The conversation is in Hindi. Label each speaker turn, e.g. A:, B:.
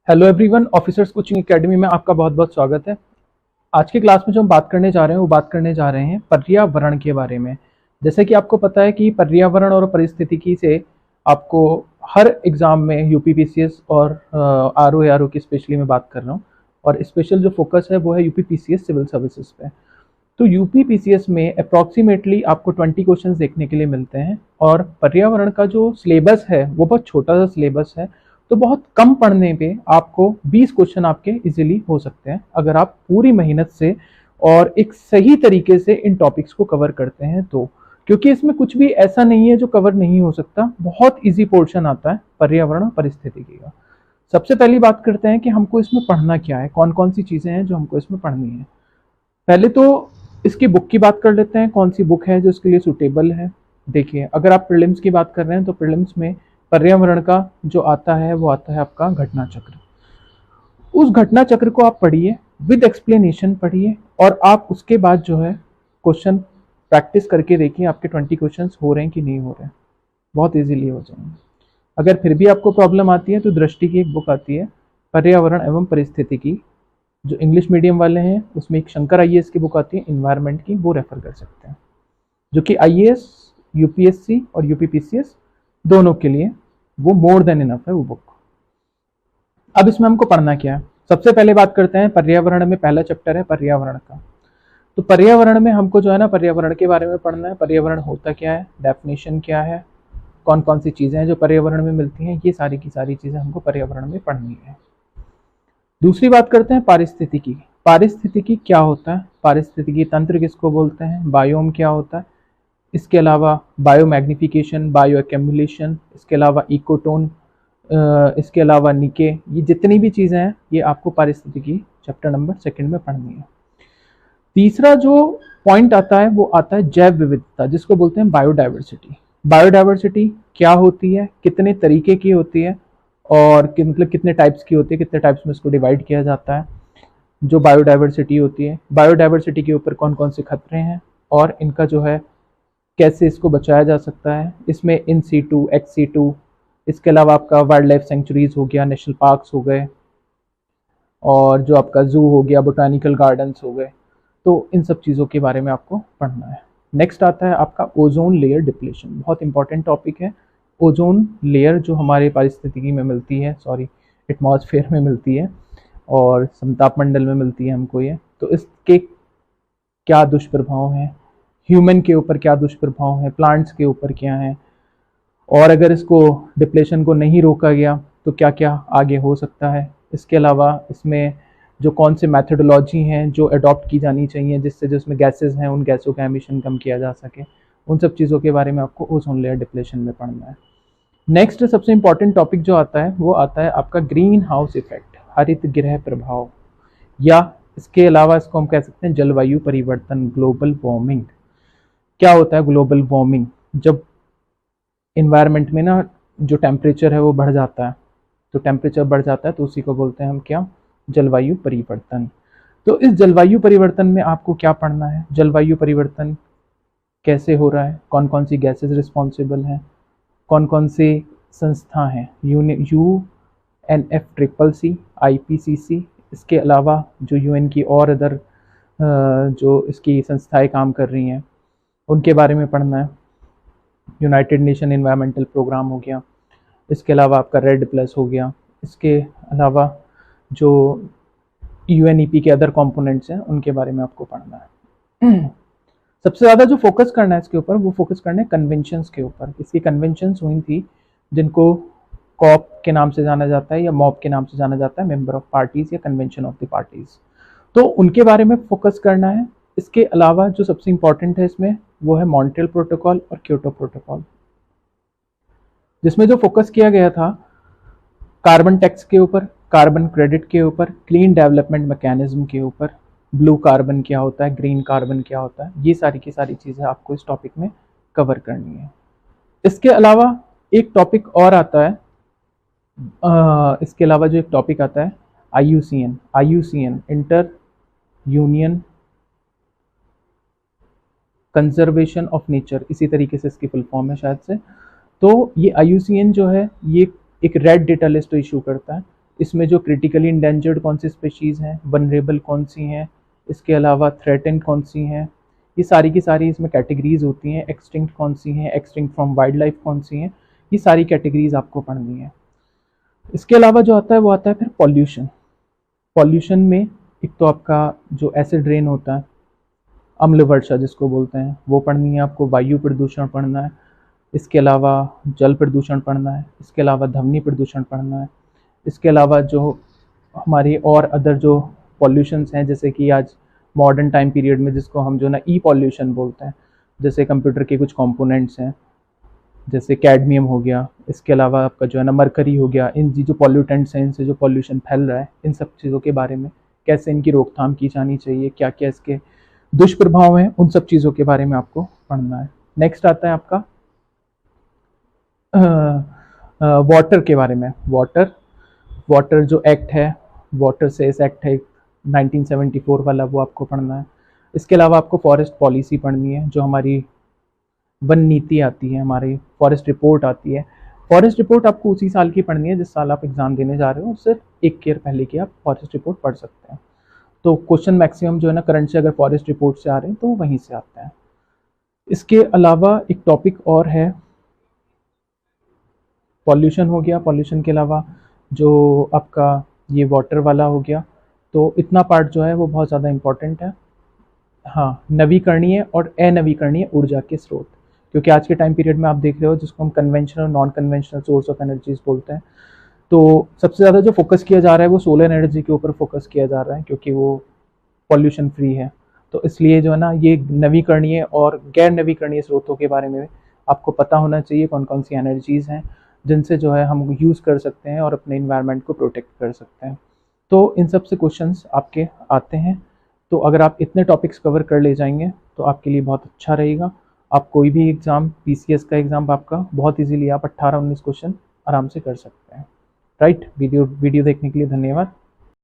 A: Hello everyone, officers coaching academy में आपका बहुत बहुत स्वागत है। आज की क्लास में जो हम बात करने जा रहे हैं वो बात करने जा रहे हैं पर्यावरण के बारे में। जैसे कि आपको पता है कि पर्यावरण और पारिस्थितिकी से आपको हर एग्जाम में यूपीपीसीएस और आरओ एआरओ की स्पेशली मैं बात कर रहा हूँ, और स्पेशल जो फोकस है वो है यूपीपीसीएस सिविल सर्विसेज पे। तो यूपीपीसीएस में अप्रॉक्सीमेटली आपको 20 क्वेश्चंस देखने के लिए मिलते हैं, और पर्यावरण का जो सिलेबस है वो बहुत छोटा सा सिलेबस है। तो बहुत कम पढ़ने पे आपको 20 क्वेश्चन आपके इजीली हो सकते हैं अगर आप पूरी मेहनत से और एक सही तरीके से इन टॉपिक्स को कवर करते हैं तो। क्योंकि इसमें कुछ भी ऐसा नहीं है जो कवर नहीं हो सकता, बहुत इजी पोर्शन आता है पर्यावरण और पारिस्थितिकी का। सबसे पहली बात करते हैं कि हमको इसमें पढ़ना क्या है, कौन कौन सी चीजें हैं जो हमको इसमें पढ़नी है। पहले तो इसकी बुक की बात कर लेते हैं, कौन सी बुक है जो इसके लिए सुटेबल है। देखिए, अगर आप प्रीलिम्स की बात कर रहे हैं तो प्रीलिम्स में पर्यावरण का जो आता है वो आता है आपका घटना चक्र। उस घटना चक्र को आप पढ़िए, विद एक्सप्लेनेशन पढ़िए, और आप उसके बाद जो है क्वेश्चन प्रैक्टिस करके देखिए आपके 20 क्वेश्चन हो रहे हैं कि नहीं हो रहे हैं। बहुत इजीली हो जाएंगे। अगर फिर भी आपको प्रॉब्लम आती है तो दृष्टि की एक बुक आती है, पर्यावरण एवं परिस्थितिकी, जो इंग्लिश मीडियम वाले हैं उसमें एक शंकर आईएएस की बुक आती है इन्वायरमेंट की, वो रेफर कर सकते हैं, जो कि आईएएस, यूपीएससी और यूपीपीसीएस दोनों के लिए वो मोर देन इनफ है वो बुक। अब इसमें हमको पढ़ना क्या है, सबसे पहले बात करते हैं पर्यावरण में। पहला चैप्टर है पर्यावरण का। तो पर्यावरण में हमको जो है ना पर्यावरण के बारे में पढ़ना है। पर्यावरण होता क्या है, डेफिनेशन क्या है, कौन कौन सी चीजें हैं जो पर्यावरण में मिलती हैं, ये सारी की सारी चीजें हमको पर्यावरण में पढ़नी है। दूसरी बात करते हैं पारिस्थितिकी। पारिस्थितिकी क्या होता है, पारिस्थितिकी तंत्र किसको बोलते हैं, बायोम क्या होता है, इसके अलावा बायो मैग्निफिकेशन, बायो एक्यूमुलेशन, इसके अलावा इकोटोन, इसके अलावा निके, ये जितनी भी चीज़ें हैं ये आपको पारिस्थितिकी चैप्टर नंबर 2 में पढ़नी है। तीसरा जो पॉइंट आता है वो आता है जैव विविधता, जिसको बोलते हैं बायोडाइवर्सिटी। बायोडाइवर्सिटी क्या होती है, कितने तरीके की होती है, और मतलब कितने टाइप्स की होती है, कितने टाइप्स में इसको डिवाइड किया जाता है। जो बायोडाइवर्सिटी होती है, बायोडाइवर्सिटी के ऊपर कौन कौन से खतरे हैं और इनका जो है कैसे इसको बचाया जा सकता है। इसमें इन सीटू, एक्स सीटू, इसके अलावा आपका वाइल्ड लाइफ सेंचुरीज हो गया, नेशनल पार्क्स हो गए, और जो आपका जू हो गया, बोटानिकल गार्डन्स हो गए। तो इन सब चीज़ों के बारे में आपको पढ़ना है। नेक्स्ट आता है आपका ओजोन लेयर डिप्लेशन, बहुत इंपॉर्टेंट टॉपिक है। ओजोन लेयर जो हमारे पारिस्थितिकी में मिलती है, सॉरी एटमॉस्फेयर में मिलती है और समताप मंडल में मिलती है हमको ये, तो इसके क्या दुष्प्रभाव हैं, ह्यूमन के ऊपर क्या दुष्प्रभाव है, प्लांट्स के ऊपर क्या है, और अगर इसको डिप्लेशन को नहीं रोका गया तो क्या क्या आगे हो सकता है। इसके अलावा इसमें जो कौन से मैथडोलॉजी हैं जो अडॉप्ट की जानी चाहिए जिससे जो इसमें गैसेज हैं उन गैसों का एमिशन कम किया जा सके, उन सब चीज़ों के बारे में आपको ओजोन लेयर डिप्लेशन में पढ़ना है। नेक्स्ट सबसे इंपॉर्टेंट टॉपिक जो आता है वो आता है आपका ग्रीन हाउस इफेक्ट, हरित गृह प्रभाव, या इसके अलावा इसको हम कह सकते हैं जलवायु परिवर्तन, ग्लोबल वार्मिंग। क्या होता है ग्लोबल वार्मिंग, जब इन्वायरमेंट में ना जो टेम्परेचर है वो बढ़ जाता है, तो टेम्परेचर बढ़ जाता है तो उसी को बोलते हैं हम क्या, जलवायु परिवर्तन। तो इस जलवायु परिवर्तन में आपको क्या पढ़ना है, जलवायु परिवर्तन कैसे हो रहा है, कौन कौन सी गैसेस रिस्पॉन्सिबल हैं, कौन कौन से संस्था हैं, UNFCCC, IPCC, इसके अलावा जो UN की और अदर जो इसकी संस्थाएं काम कर रही हैं उनके बारे में पढ़ना है। यूनाइटेड नेशन एनवायरमेंटल प्रोग्राम हो गया, इसके अलावा आपका रेड प्लस हो गया, इसके अलावा जो UNEP के अदर कंपोनेंट्स हैं उनके बारे में आपको पढ़ना है। सबसे ज़्यादा जो फोकस करना है इसके ऊपर वो फोकस करना है कन्वेंशंस के ऊपर। इसकी कन्वेंशंस हुई थी जिनको कॉप के नाम से जाना जाता है या मॉब के नाम से जाना जाता है, मेंबर ऑफ पार्टीज या कन्वेंशन ऑफ द पार्टीज, तो उनके बारे में फोकस करना है। इसके अलावा जो सबसे इंपॉर्टेंट है इसमें वो है मॉन्ट्रियल प्रोटोकॉल और क्योटो प्रोटोकॉल, जिसमें जो फोकस किया गया था कार्बन टैक्स के ऊपर, कार्बन क्रेडिट के ऊपर, क्लीन डेवलपमेंट मैकेनिज्म के ऊपर, ब्लू कार्बन क्या होता है, ग्रीन कार्बन क्या होता है, ये सारी की सारी चीज़ें आपको इस टॉपिक में कवर करनी है। इसके अलावा एक टॉपिक और आता है, इसके अलावा जो एक टॉपिक आता है IUCN, inter union conservation of nature, इसी तरीके से इसकी फुल फॉर्म है शायद से। तो ये IUCN जो है ये एक रेड डेटा लिस्ट इशू करता है, इसमें जो क्रिटिकली इंडेंजर्ड कौन सी स्पीशीज़ हैं, वनरेबल कौन सी हैं, इसके अलावा थ्रेटेंड कौन सी हैं, ये सारी की सारी इसमें कैटेगरीज होती हैं। एक्सटिंक्ट कौन सी हैं, एक्सटिंक्ट फ्रॉम वाइल्ड लाइफ कौन सी हैं, ये सारी कैटेगरीज आपको पढ़नी है। इसके अलावा जो आता है वो आता है फिर पॉल्यूशन। पॉल्यूशन में एक तो आपका जो एसिड रेन होता है, अम्ल वर्षा जिसको बोलते हैं, वो पढ़नी है आपको। वायु प्रदूषण पढ़ना है, इसके अलावा जल प्रदूषण पढ़ना है, इसके अलावा ध्वनि प्रदूषण पढ़ना है, इसके अलावा जो हमारे और अदर जो पॉल्यूशंस हैं, जैसे कि आज मॉडर्न टाइम पीरियड में जिसको हम जो ना ई पॉल्यूशन बोलते हैं, जैसे कंप्यूटर के कुछ कंपोनेंट्स हैं, जैसे कैडमियम हो गया, इसके अलावा आपका जो है ना मरकरी हो गया, इन जो पॉल्यूटेंट्स हैं, इनसे जो पॉल्यूशन फैल रहा है, इन सब चीज़ों के बारे में, कैसे इनकी रोकथाम की जानी चाहिए, क्या क्या इसके दुष्प्रभाव हैं, उन सब चीज़ों के बारे में आपको पढ़ना है। नेक्स्ट आता है आपका वाटर के बारे में। वाटर जो एक्ट है, वाटर सेस एक्ट है 1974 वाला, वो आपको पढ़ना है। इसके अलावा आपको फॉरेस्ट पॉलिसी पढ़नी है, जो हमारी वन नीति आती है, हमारी फॉरेस्ट रिपोर्ट आती है। फॉरेस्ट रिपोर्ट आपको उसी साल की पढ़नी है जिस साल आप एग्जाम देने जा रहे हो, उससे एक ईयर पहले की आप फॉरेस्ट रिपोर्ट पढ़ सकते हैं। तो क्वेश्चन मैक्सिमम जो है ना करंट से अगर फॉरेस्ट रिपोर्ट से आ रहे हैं तो वहीं से आते हैं। इसके अलावा एक टॉपिक और है, पॉल्यूशन हो गया। पॉल्यूशन के अलावा जो आपका ये वाटर वाला हो गया, तो इतना पार्ट जो है वो बहुत ज़्यादा इम्पॉर्टेंट है। हाँ, नवीकरणीय और अनवीकरणीय ऊर्जा के स्रोत, क्योंकि आज के टाइम पीरियड में आप देख रहे हो जिसको हम कन्वेंशनल और non conventional source of energies बोलते हैं, तो सबसे ज़्यादा जो फोकस किया जा रहा है वो सोलर एनर्जी के ऊपर फोकस किया जा रहा है, क्योंकि वो पॉल्यूशन फ्री है। तो इसलिए जो है ना ये नवीकरणीय और गैर नवीकरणीय स्रोतों के बारे में आपको पता होना चाहिए, कौन कौन सी एनर्जीज़ हैं जिनसे जो है हम यूज़ कर सकते हैं और अपने इन्वायरमेंट को प्रोटेक्ट कर सकते हैं। तो इन सब से क्वेश्चंस आपके आते हैं। तो अगर आप इतने टॉपिक्स कवर कर ले जाएंगे तो आपके लिए बहुत अच्छा रहेगा। आप कोई भी एग्ज़ाम, पीसीएस का एग्ज़ाम आपका बहुत इजीली आप 18-19 क्वेश्चन आराम से कर सकते हैं। राइट, वीडियो देखने के लिए धन्यवाद।